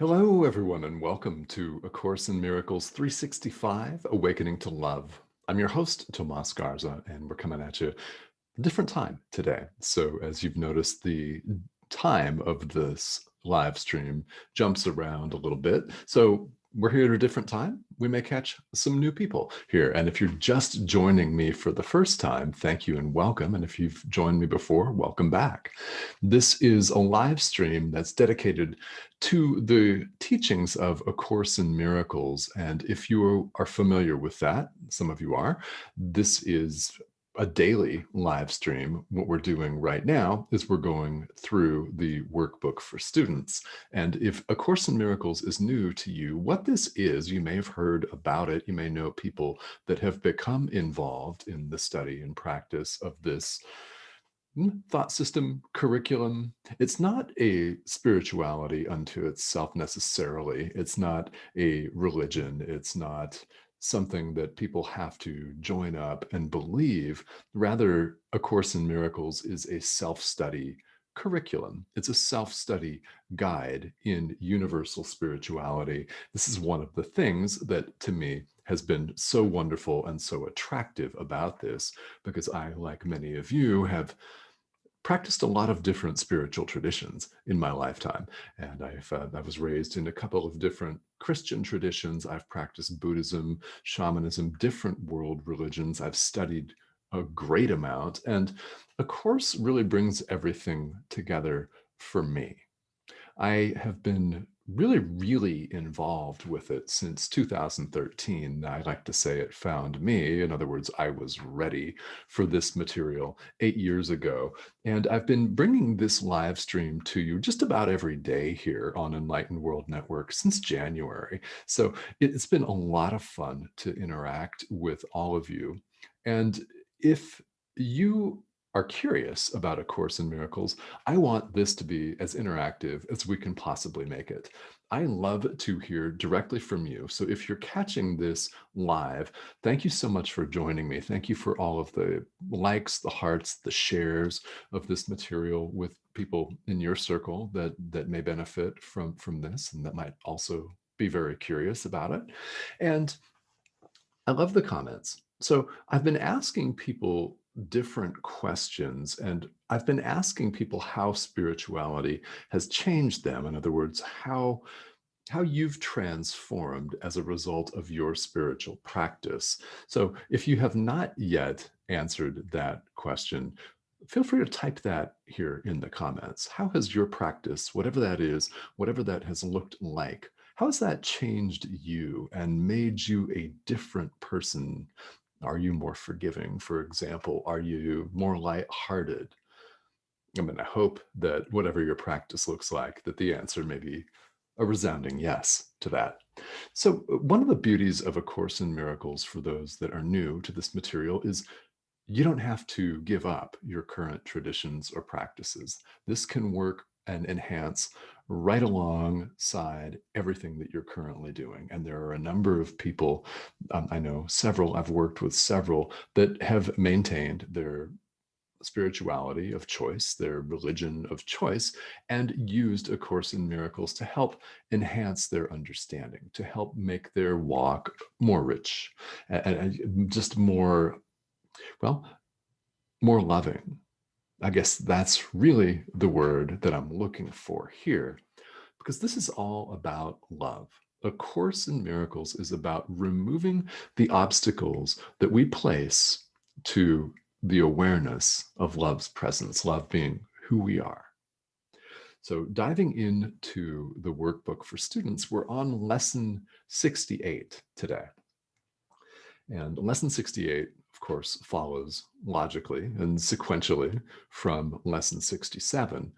Hello, everyone, and welcome to A Course in Miracles 365, Awakening to Love. I'm your host, Tomas Garza, and we're coming at you a different time today. So as you've noticed, the time of this live stream jumps around a little bit. So we're here at a different time. We may catch some new people here. And if you're just joining me for the first time, thank you and welcome. And if you've joined me before, welcome back. This is a live stream that's dedicated to the teachings of A Course in Miracles. And if you are familiar with that, some of you are, this is a daily live stream. What we're doing right now is we're going through the workbook for students. And if A Course in Miracles is new to you, what this is, you may have heard about it. You may know people that have become involved in the study and practice of this thought system curriculum. It's not a spirituality unto itself necessarily. It's not a religion. It's not something that people have to join up and believe. Rather, A Course in Miracles is a self-study curriculum. It's a self-study guide in universal spirituality. This is one of the things that, to me, has been so wonderful and so attractive about this, because I, like many of you, have practiced a lot of different spiritual traditions in my lifetime. And I was raised in a couple of different Christian traditions. I've practiced Buddhism, shamanism, different world religions. I've studied a great amount. And A Course really brings everything together for me. I have been really involved with it since 2013. I like to say it found me. In other words, I was ready for this material 8 years ago. And I've been bringing this live stream to you just about every day here on Enlightened World Network since January. So it's been a lot of fun to interact with all of you. And if you are curious about A Course in Miracles, I want this to be as interactive as we can possibly make it. I love to hear directly from you. So if you're catching this live, thank you so much for joining me. Thank you for all of the likes, the hearts, the shares of this material with people in your circle that may benefit from this and that might also be very curious about it. And I love the comments. So I've been asking people different questions, and I've been asking people how spirituality has changed them. In other words, how you've transformed as a result of your spiritual practice. So if you have not yet answered that question, feel free to type that here in the comments. How has your practice, whatever that is, whatever that has looked like, how has that changed you and made you a different person? Are you more forgiving, for example? Are you more lighthearted? I mean, I hope that whatever your practice looks like, that the answer may be a resounding yes to that. So one of the beauties of A Course in Miracles for those that are new to this material is you don't have to give up your current traditions or practices. This can work and enhance right alongside everything that you're currently doing. And there are a number of people, I know several, I've worked with several that have maintained their spirituality of choice, their religion of choice, and used A Course in Miracles to help enhance their understanding, to help make their walk more rich and just more, well, more loving. I guess that's really the word that I'm looking for here, because this is all about love. A Course in Miracles is about removing the obstacles that we place to the awareness of love's presence, love being who we are. So diving into the workbook for students, we're on lesson 68 today. And lesson 68, of course, follows logically and sequentially from lesson 67.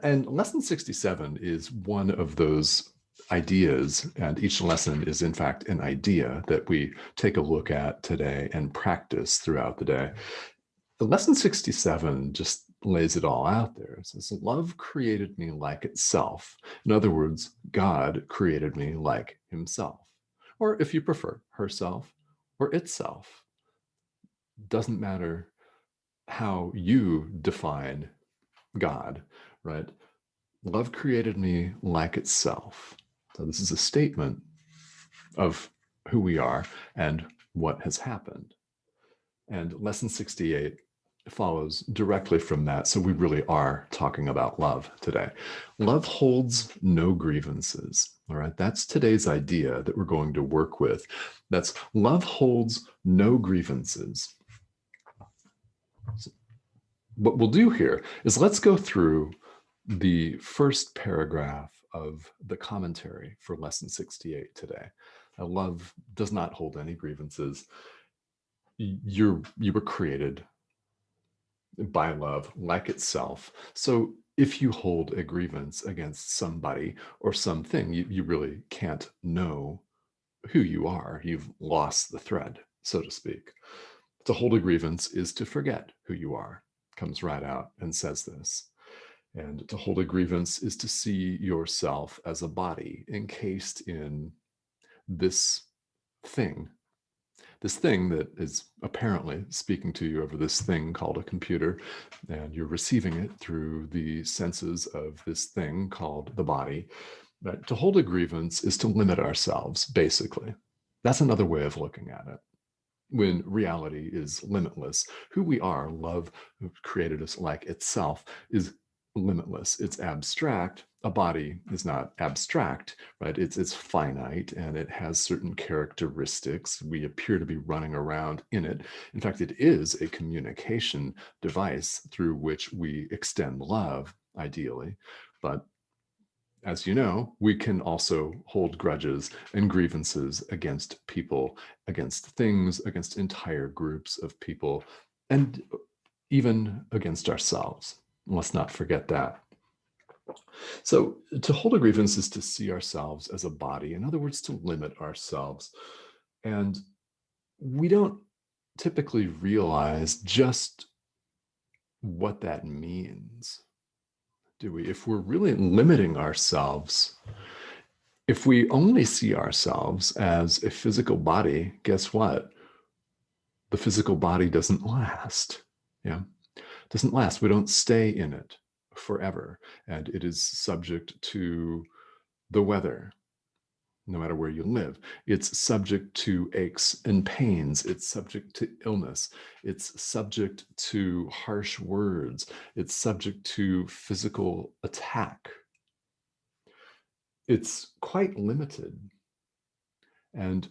And lesson 67 is one of those ideas, and each lesson is, in fact, an idea that we take a look at today and practice throughout the day. The lesson 67 just lays it all out there. It says, love created me like itself. In other words, God created me like himself. Or if you prefer, herself or itself. Doesn't matter how you define God, right? Love created me like itself. So this is a statement of who we are and what has happened. And lesson 68 follows directly from that. So we really are talking about love today. Love holds no grievances. All right. That's today's idea that we're going to work with. That's love holds no grievances. So what we'll do here is let's go through the first paragraph of the commentary for lesson 68 today. Love does not hold any grievances. You were created by love like itself. So if you hold a grievance against somebody or something, you really can't know who you are. You've lost the thread, so to speak. To hold a grievance is to forget who you are. Comes right out and says this. And to hold a grievance is to see yourself as a body encased in this thing that is apparently speaking to you over this thing called a computer, and you're receiving it through the senses of this thing called the body. But to hold a grievance is to limit ourselves, basically. That's another way of looking at it. When reality is limitless, who we are, love who created us like itself, is limitless. It's abstract. A body is not abstract, right? It's finite and it has certain characteristics. We appear to be running around in it. In fact, it is a communication device through which we extend love, ideally. But as you know, we can also hold grudges and grievances against people, against things, against entire groups of people, and even against ourselves. Let's not forget that. So to hold a grievance is to see ourselves as a body. In other words, to limit ourselves. And we don't typically realize just what that means, do we? If we're really limiting ourselves, if we only see ourselves as a physical body, guess what? The physical body doesn't last. Yeah, doesn't last. We don't stay in it forever. And it is subject to the weather, no matter where you live. It's subject to aches and pains. It's subject to illness. It's subject to harsh words. It's subject to physical attack. It's quite limited. And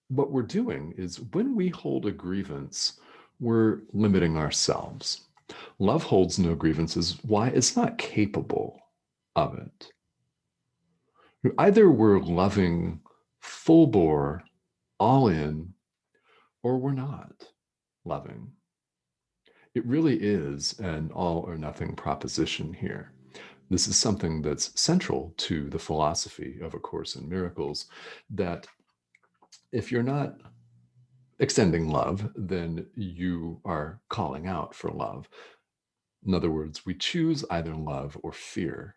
what we're doing is when we hold a grievance, we're limiting ourselves. Love holds no grievances. Why? It's not capable of it. Either we're loving full bore, all in, or we're not loving. It really is an all or nothing proposition here. This is something that's central to the philosophy of A Course in Miracles, that if you're not extending love, then you are calling out for love. In other words, we choose either love or fear.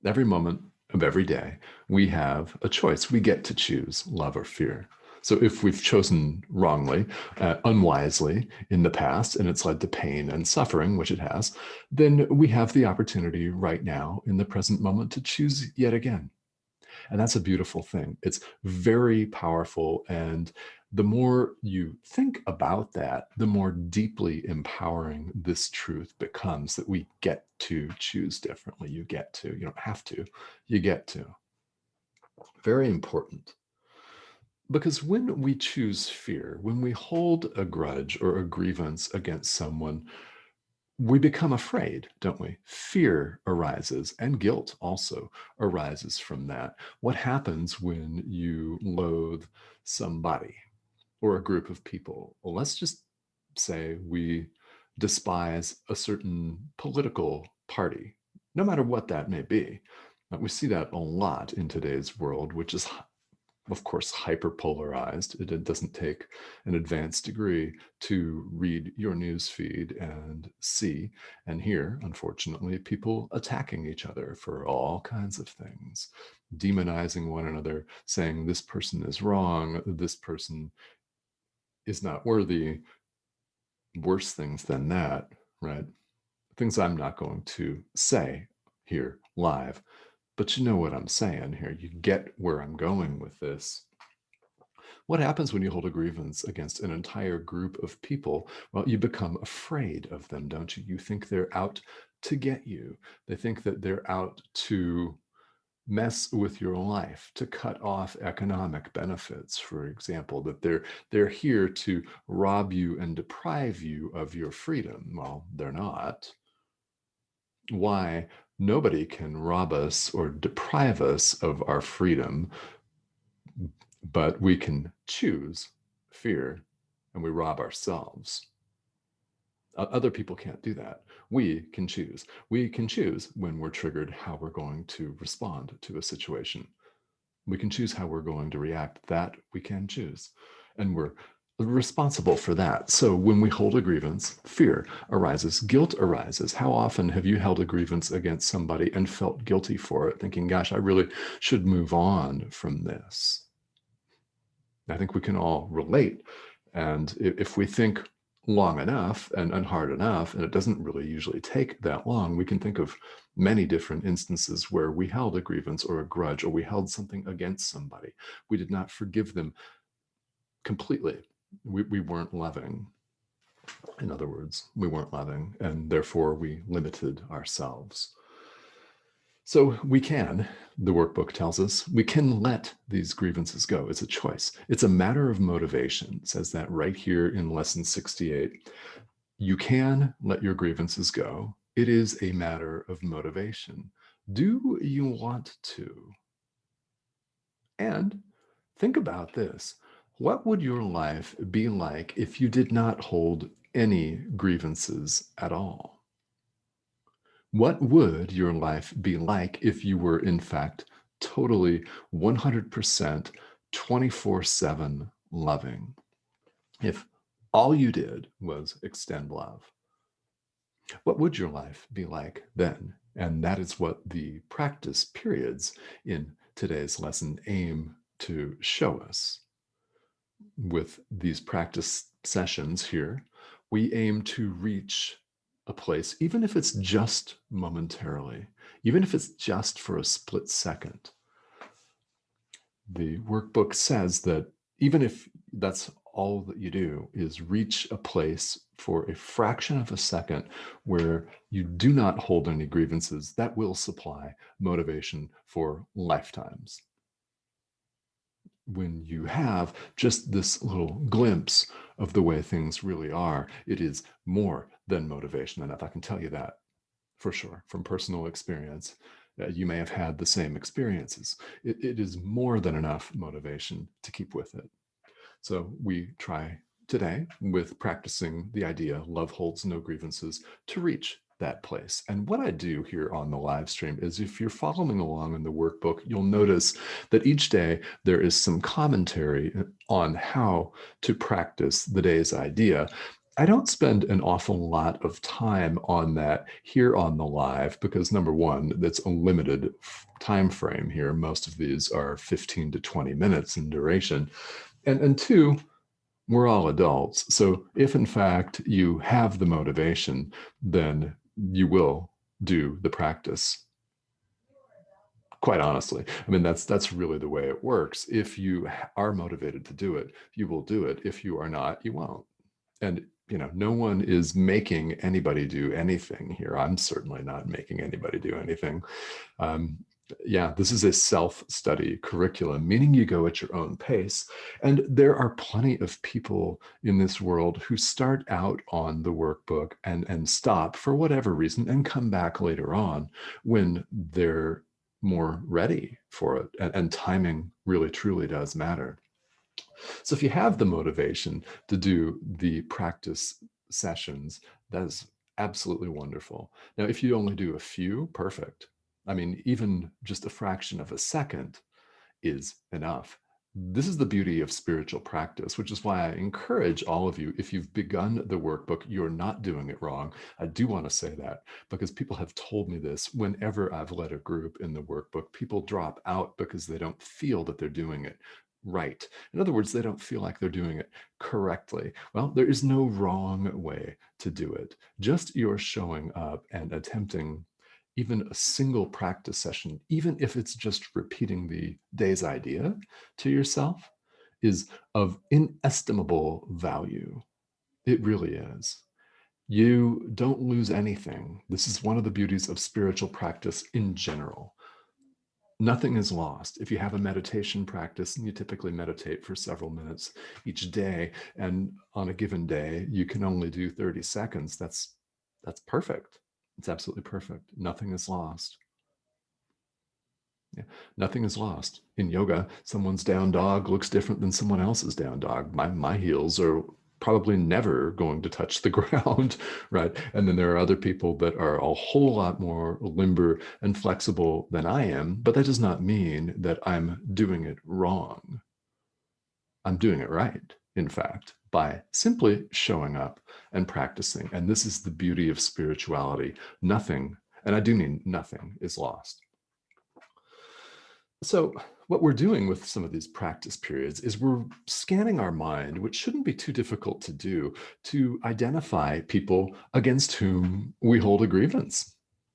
Every moment of every day, we have a choice. We get to choose love or fear. So if we've chosen wrongly, unwisely in the past, and it's led to pain and suffering, which it has, then we have the opportunity right now in the present moment to choose yet again. And that's a beautiful thing. It's very powerful. And the more you think about that, the more deeply empowering this truth becomes, that we get to choose differently. You get to, you don't have to, you get to. Very important. Because when we choose fear, when we hold a grudge or a grievance against someone, we become afraid, don't we? Fear arises, and guilt also arises from that. What happens when you loathe somebody or a group of people? Well, let's just say we despise a certain political party, no matter what that may be. We see that a lot in today's world, which is of course, hyper-polarized. It doesn't take an advanced degree to read your news feed and see and hear, unfortunately, people attacking each other for all kinds of things, demonizing one another, saying this person is wrong, this person is not worthy, worse things than that, right? Things I'm not going to say here live. But you know what I'm saying here. You get where I'm going with this. What happens when you hold a grievance against an entire group of people? Well, you become afraid of them, don't you? You think they're out to get you. They think that they're out to mess with your life, to cut off economic benefits, for example, that they're here to rob you and deprive you of your freedom. Well, they're not. Why? Nobody can rob us or deprive us of our freedom, but we can choose fear and we rob ourselves. Other people can't do that. We can choose. We can choose when we're triggered how we're going to respond to a situation. We can choose how we're going to react. That we can choose. And we're responsible for that. So when we hold a grievance, fear arises, guilt arises. How often have you held a grievance against somebody and felt guilty for it, thinking, gosh, I really should move on from this? I think we can all relate. And if we think long enough and hard enough, and it doesn't really usually take that long, we can think of many different instances where we held a grievance or a grudge, or we held something against somebody. We did not forgive them completely. We weren't loving. In other words, we weren't loving, and therefore we limited ourselves. So we can, the workbook tells us, we can let these grievances go. It's a choice. It's a matter of motivation. It says that right here in lesson 68. You can let your grievances go. It is a matter of motivation. Do you want to? And think about this. What would your life be like if you did not hold any grievances at all? What would your life be like if you were, in fact, totally 100% 24/7 loving? If all you did was extend love, what would your life be like then? And that is what the practice periods in today's lesson aim to show us. With these practice sessions here, we aim to reach a place, even if it's just momentarily, even if it's just for a split second. The workbook says that even if that's all that you do is reach a place for a fraction of a second where you do not hold any grievances, that will supply motivation for lifetimes. When you have just this little glimpse of the way things really are, it is more than motivation enough. I can tell you that for sure from personal experience. You may have had the same experiences. It is more than enough motivation to keep with it. So we try today with practicing the idea, love holds no grievances, to reach that place. And what I do here on the live stream is, if you're following along in the workbook, you'll notice that each day there is some commentary on how to practice the day's idea. I don't spend an awful lot of time on that here on the live because, number one, that's a limited time frame here. Most of these are 15 to 20 minutes in duration. And two, we're all adults. So if in fact you have the motivation, then you will do the practice. Quite honestly, I mean, that's really the way it works. If you are motivated to do it, you will do it. If you are not, you won't. And no one is making anybody do anything here. I'm certainly not making anybody do anything. Yeah, this is a self-study curriculum, meaning you go at your own pace. And there are plenty of people in this world who start out on the workbook and stop for whatever reason and come back later on when they're more ready for it. And timing really, truly does matter. So if you have the motivation to do the practice sessions, that is absolutely wonderful. Now, if you only do a few, perfect. I mean, even just a fraction of a second is enough. This is the beauty of spiritual practice, which is why I encourage all of you, if you've begun the workbook, you're not doing it wrong. I do want to say that because people have told me this whenever I've led a group in the workbook. People drop out because they don't feel that they're doing it right. In other words, they don't feel like they're doing it correctly. Well, there is no wrong way to do it. Just your showing up and attempting even a single practice session, even if it's just repeating the day's idea to yourself, is of inestimable value. It really is. You don't lose anything. This is one of the beauties of spiritual practice in general. Nothing is lost. If you have a meditation practice and you typically meditate for several minutes each day, and on a given day you can only do 30 seconds, that's perfect. It's absolutely perfect. Nothing is lost. Yeah. Nothing is lost. In yoga, someone's down dog looks different than someone else's down dog. My heels are probably never going to touch the ground, right? And then there are other people that are a whole lot more limber and flexible than I am, but that does not mean that I'm doing it wrong. I'm doing it right, in fact, by simply showing up and practicing. And this is the beauty of spirituality. Nothing, and I do mean nothing, is lost. So, what we're doing with some of these practice periods is we're scanning our mind, which shouldn't be too difficult to do, to identify people against whom we hold a grievance.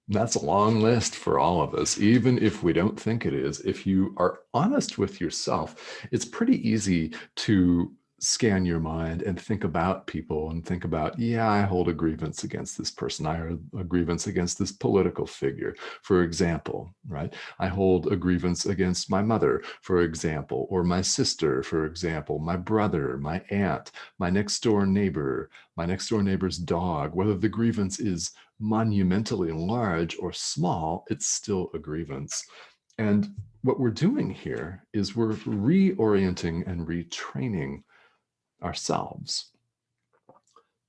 That's a long list for all of us, even if we don't think it is. If you are honest with yourself, it's pretty easy to scan your mind and think about people and think about, yeah, I hold a grievance against this person. I hold a grievance against this political figure, for example, right? I hold a grievance against my mother, for example, or my sister, for example, my brother, my aunt, my next door neighbor, my next door neighbor's dog. Whether the grievance is monumentally large or small, it's still a grievance. And what we're doing here is we're reorienting and retraining ourselves.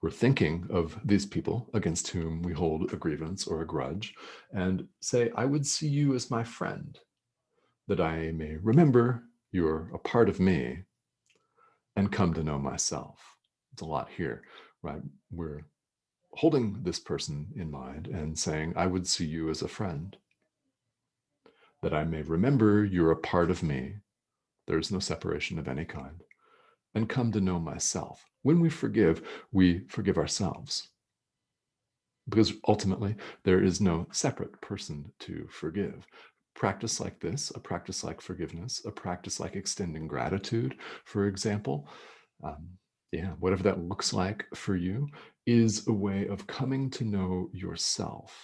We're thinking of these people against whom we hold a grievance or a grudge and say, I would see you as my friend, that I may remember you're a part of me and come to know myself. It's a lot here, right? We're holding this person in mind and saying, I would see you as a friend, that I may remember you're a part of me. There's no separation of any kind, and come to know myself. When we forgive ourselves, because ultimately there is no separate person to forgive. Practice like this, a practice like forgiveness, a practice like extending gratitude, for example, um, yeah, whatever that looks like for you, is a way of coming to know yourself.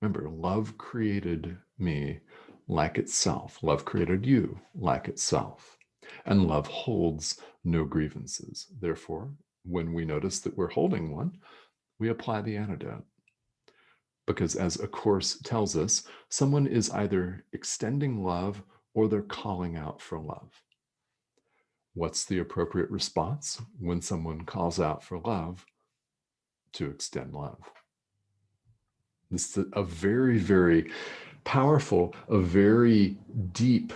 Remember, love created me like itself. Love created you like itself. And love holds no grievances. Therefore, when we notice that we're holding one, we apply the antidote. Because as A Course tells us, someone is either extending love or they're calling out for love. What's the appropriate response when someone calls out for love? To extend love. This is a very, very powerful, a very deep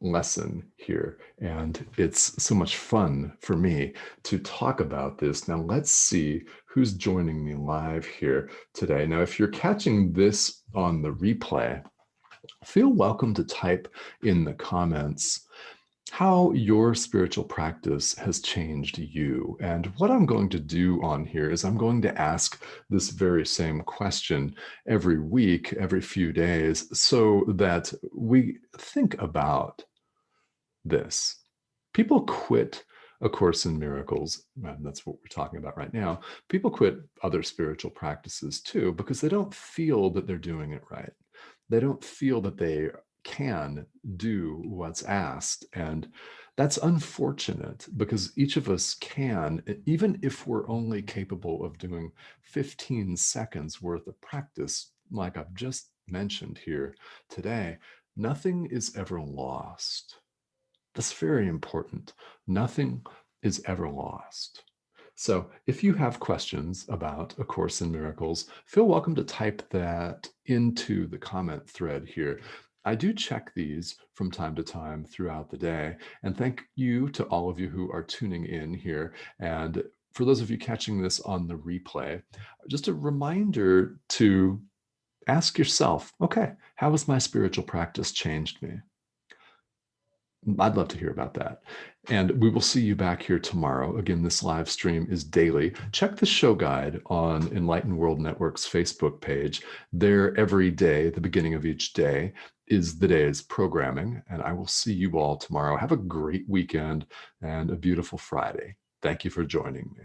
lesson here. And it's so much fun for me to talk about this. Now, let's see who's joining me live here today. Now, if you're catching this on the replay, feel welcome to type in the comments how your spiritual practice has changed you. And what I'm going to do on here is I'm going to ask this very same question every week, every few days, so that we think about this. People quit A Course in Miracles, and that's what we're talking about right now. People quit other spiritual practices too because they don't feel that they're doing it right. They don't feel that they can do what's asked. And that's unfortunate because each of us can, even if we're only capable of doing 15 seconds worth of practice, like I've just mentioned here today, nothing is ever lost. That's very important. Nothing is ever lost. So if you have questions about A Course in Miracles, feel welcome to type that into the comment thread here. I do check these from time to time throughout the day. And thank you to all of you who are tuning in here. And for those of you catching this on the replay, just a reminder to ask yourself, okay, how has my spiritual practice changed me? I'd love to hear about that. And we will see you back here tomorrow. Again, this live stream is daily. Check the show guide on Enlightened World Network's Facebook page. There, every day, the beginning of each day, is the day's programming. And I will see you all tomorrow. Have a great weekend and a beautiful Friday. Thank you for joining me.